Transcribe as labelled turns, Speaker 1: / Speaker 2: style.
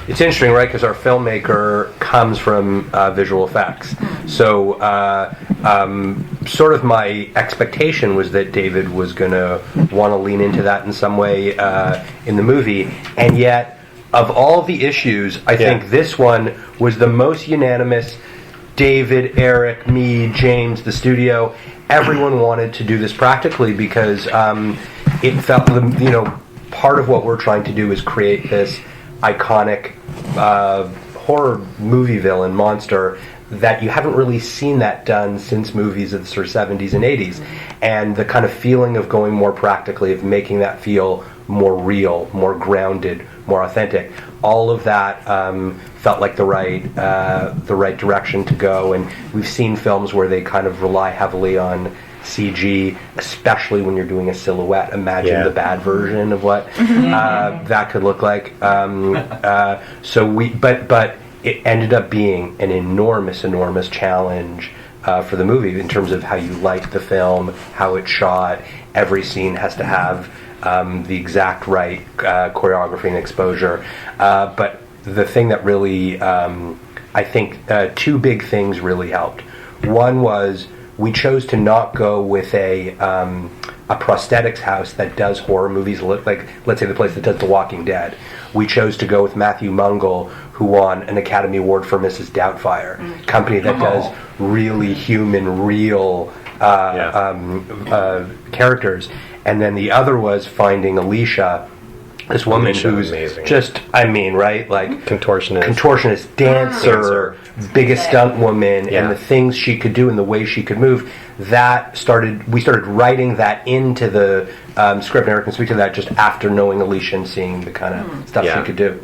Speaker 1: it's interesting, right? Because our filmmaker comes from visual effects. So sort of my expectation was that David was going to want to lean into that in some way in the movie. And yet, of all the issues, I think this one was the most unanimous. David, Eric, me, James, the studio, everyone wanted to do this practically because it felt, part of what we're trying to do is create this iconic horror movie villain monster that you haven't really seen that done since movies of the sort of 70s and 80s. And the kind of feeling of going more practically, of making that feel more real, more grounded, more authentic. All of that felt like the right direction to go. And we've seen films where they kind of rely heavily on CG, especially when you're doing a silhouette. Imagine the bad version of what that could look like. But it ended up being an enormous challenge for the movie in terms of how you light the film, how it's shot. Every scene has to have the exact right choreography and exposure. But the thing that really, I think, two big things really helped. One was we chose to not go with a prosthetics house that does horror movies, like, let's say, the place that does The Walking Dead. We chose to go with Matthew Mungle, who won an Academy Award for Mrs. Doubtfire, company that does really human, real characters. And then the other was finding Alicia, this woman who's amazing. Just, right? Like contortionist, dancer, biggest stunt woman, and the things she could do and the way she could move. We started writing that into the script, and Eric can speak to that just after knowing Alicia and seeing the kind of stuff she could do.